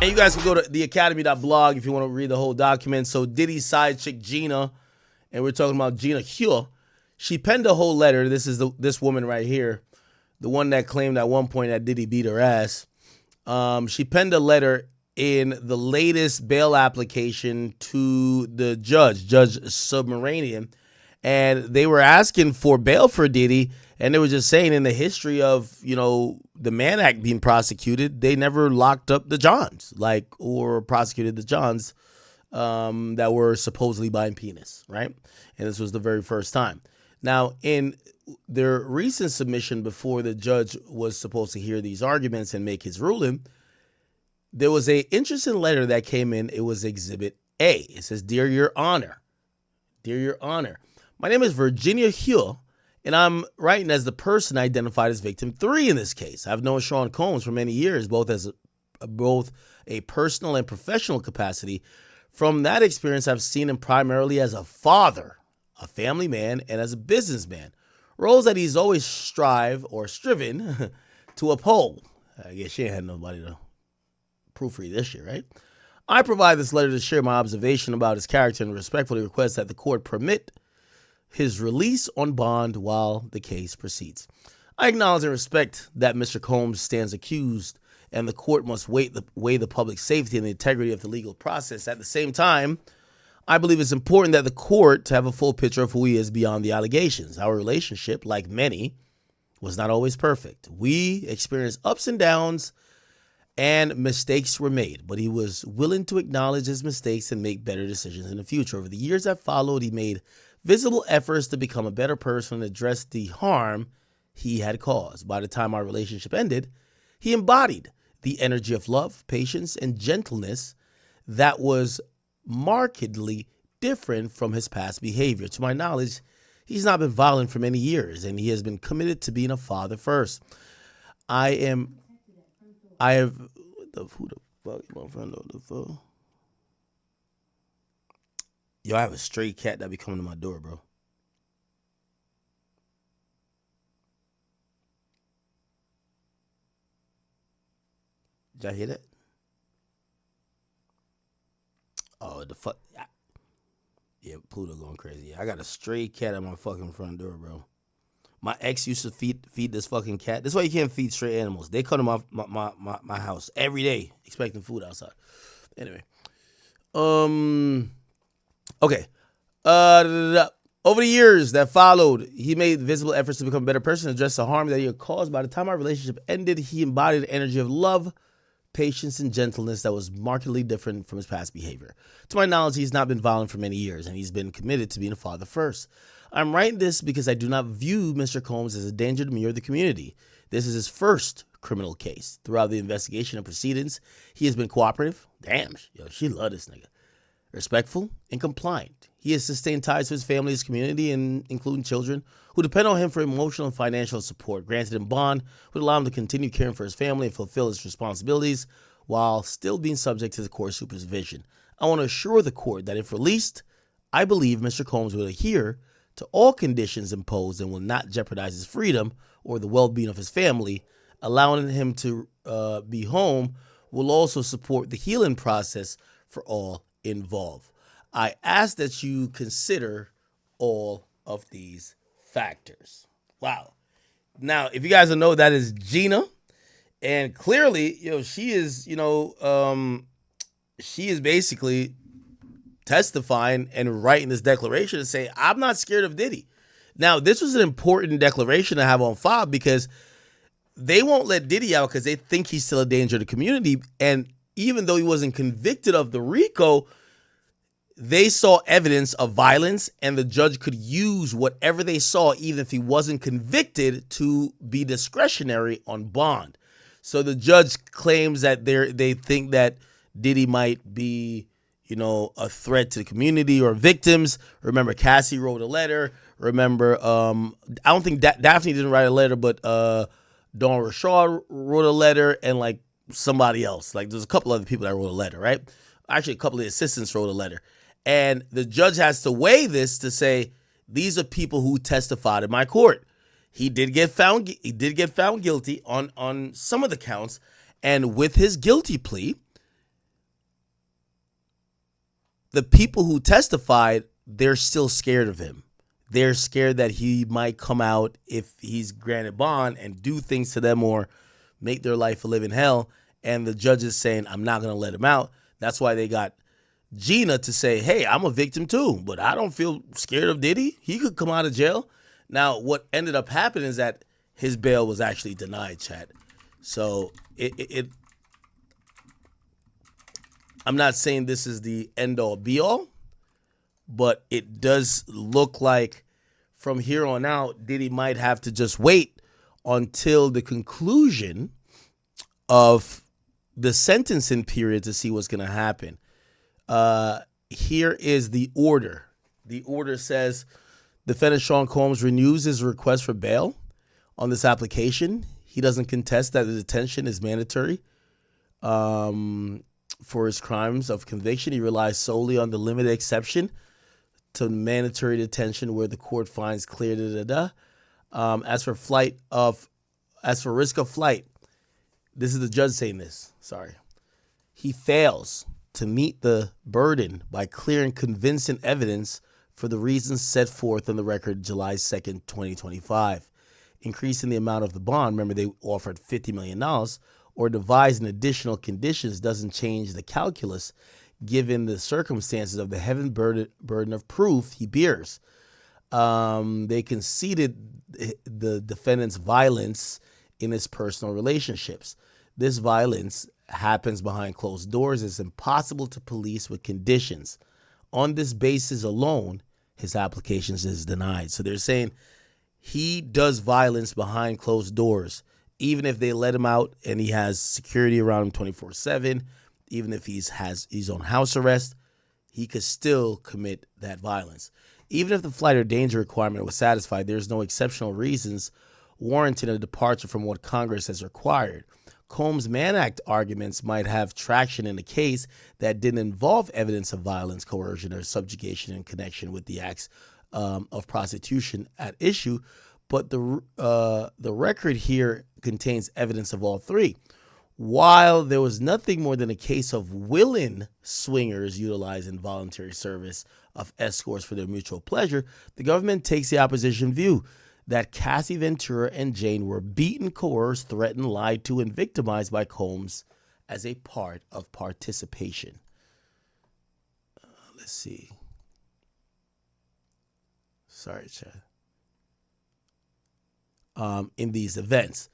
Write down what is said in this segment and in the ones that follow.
And you guys can go to theacademy.blog if you want to read the whole document. So Diddy's side chick, Gina, and we're talking about Gina Hyunh, she penned a whole letter. This is this woman right here, the one that claimed at one point that Diddy beat her ass. She penned a letter in the latest bail application to the Judge Submaranian, and they were asking for bail for Diddy, and they were just saying in the history of, the Mann Act being prosecuted, they never locked up the Johns, or prosecuted the Johns that were supposedly buying penis, right? And this was the very first time. Now, in their recent submission before the judge was supposed to hear these arguments and make his ruling, there was an interesting letter that came in. It was Exhibit A. It says, Dear Your Honor, my name is Virginia Hyunh, and I'm writing as the person identified as victim 3 in this case. I've known Sean Combs for many years, both a personal and professional capacity. From that experience, I've seen him primarily as a father, a family man, and as a businessman, roles that he's always striven to uphold. I guess she ain't had nobody to proofread this shit, right? I provide this letter to share my observation about his character and respectfully request that the court permit his release on bond while the case proceeds. I acknowledge and respect that Mr. Combs stands accused and the court must weigh the public safety and the integrity of the legal process. At the same time, I believe it's important that the court to have a full picture of who he is beyond the allegations. Our relationship, like many, was not always perfect. We experienced ups and downs, and mistakes were made, but he was willing to acknowledge his mistakes and make better decisions in the future. Over the years that followed, he made visible efforts to become a better person and address the harm he had caused. By the time our relationship ended, he embodied the energy of love, patience, and gentleness that was markedly different from his past behavior. To my knowledge, he's not been violent for many years, and he has been committed to being a father first. Who the fuck is my friend on the phone? Yo, I have a stray cat that be coming to my door, bro. Did y'all hear that? Oh, the fuck. Yeah, Pluto going crazy. I got a stray cat at my fucking front door, bro. My ex used to feed this fucking cat. That's why you can't feed stray animals. They come to my house every day expecting food outside. Anyway. Okay. Over the years that followed, he made visible efforts to become a better person and address the harm that he had caused. By the time our relationship ended, he embodied the energy of love, patience, and gentleness that was markedly different from his past behavior. To my knowledge, he's not been violent for many years, and he's been committed to being a father first. I'm writing this because I do not view Mr. Combs as a danger to me or the community. This is his first criminal case. Throughout the investigation and proceedings, he has been cooperative. Damn, yo, she love this nigga. Respectful and compliant. He has sustained ties to his family, his community, and including children who depend on him for emotional and financial support. Granted him bond would allow him to continue caring for his family and fulfill his responsibilities while still being subject to the court's supervision. I want to assure the court that if released, I believe Mr. Combs will adhere to all conditions imposed and will not jeopardize his freedom or the well-being of his family. Allowing him to be home will also support the healing process for all involved. I ask that you consider all of these factors. Wow. Now, if you guys don't know, that is Gina. And clearly, she is, she is basically testifying and writing this declaration to say, I'm not scared of Diddy. Now, this was an important declaration to have on file because they won't let Diddy out because they think he's still a danger to the community. And even though he wasn't convicted of the RICO, they saw evidence of violence, and the judge could use whatever they saw, even if he wasn't convicted, to be discretionary on bond. So the judge claims that they think that Diddy might be, a threat to the community or victims. Remember, Cassie wrote a letter. Remember, I don't think Daphne didn't write a letter, but Dawn Rashad wrote a letter, and somebody else. There's a couple other people that wrote a letter, right? Actually, a couple of assistants wrote a letter. And the judge has to weigh this to say, these are people who testified in my court. He did get found guilty on some of the counts, and with his guilty plea, the people who testified, they're still scared of him. They're scared that he might come out if he's granted bond and do things to them or make their life a living hell. And the judge is saying, I'm not going to let him out. That's why they got Gina to say, hey, I'm a victim too, but I don't feel scared of Diddy. He could come out of jail. Now, what ended up happening is that his bail was actually denied, chat. So I'm not saying this is the end all be all, but it does look like from here on out, Diddy might have to just wait until the conclusion of the sentencing period to see what's going to happen. Here is the order. The order says defendant Sean Combs renews his request for bail on this application. He doesn't contest that the detention is mandatory for his crimes of conviction. He relies solely on the limited exception to mandatory detention where the court finds clear As for risk of flight, this is the judge saying this. Sorry. He fails to meet the burden by clear and convincing evidence for the reasons set forth on the record July 2nd, 2025. Increasing the amount of the bond, remember they offered $50 million, or devising additional conditions doesn't change the calculus given the circumstances of the heavy burden of proof he bears. They conceded the defendant's violence in his personal relationships. This violence happens behind closed doors. It's impossible to police with conditions. On this basis alone, his application is denied. So they're saying he does violence behind closed doors. Even if they let him out and he has security around him 24/7, even if he's on house arrest, he could still commit that violence. Even if the flight or danger requirement was satisfied, there's no exceptional reasons warranting a departure from what Congress has required. Combs' Mann Act arguments might have traction in a case that didn't involve evidence of violence, coercion, or subjugation in connection with the acts of prostitution at issue, but the record here contains evidence of all three. While there was nothing more than a case of willing swingers utilizing voluntary service of escorts for their mutual pleasure, the government takes the opposition view that Kathy Ventura and Jane were beaten, coerced, threatened, lied to, and victimized by Combs as a part of participation. Let's see. Sorry, Chad. In these events.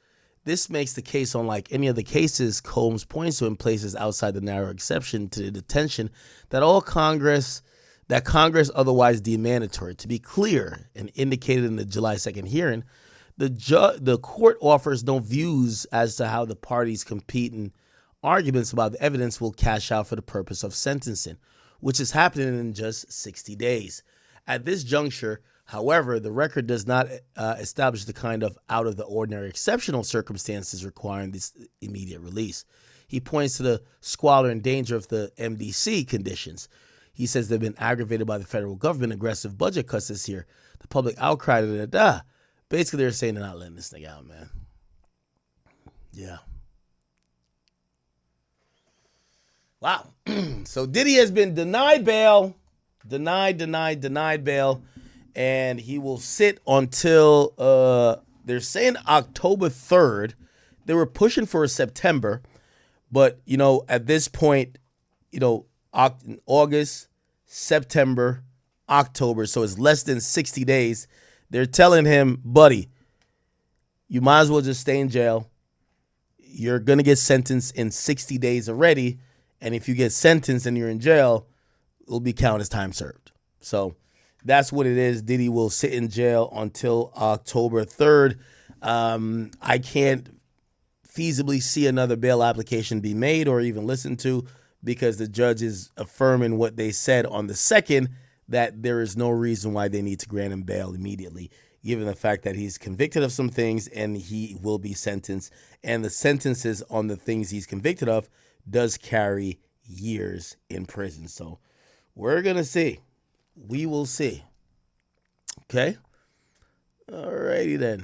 This makes the case unlike any of the cases Combs points to in places outside the narrow exception to the detention that Congress otherwise deemed mandatory. To be clear and indicated in the July 2nd hearing, the court offers no views as to how the parties' competing arguments about the evidence will cash out for the purpose of sentencing, which is happening in just 60 days. At this juncture, however, the record does not establish the kind of out-of-the-ordinary exceptional circumstances requiring this immediate release. He points to the squalor and danger of the MDC conditions. He says they've been aggravated by the federal government, aggressive budget cuts this year, the public outcry, Basically, they're saying they're not letting this thing out, man. Yeah. Wow. So Diddy has been denied bail. Denied bail. And he will sit until, they're saying October 3rd. They were pushing for a September. But, at this point, August, September, October. So it's less than 60 days. They're telling him, buddy, you might as well just stay in jail. You're going to get sentenced in 60 days already. And if you get sentenced and you're in jail, it'll be counted as time served. So that's what it is. Diddy will sit in jail until October 3rd. I can't feasibly see another bail application be made or even listened to because the judge is affirming what they said on the 2nd, that there is no reason why they need to grant him bail immediately, given the fact that he's convicted of some things and he will be sentenced. And the sentences on the things he's convicted of does carry years in prison. So we're going to see. We will see. Okay? All righty then.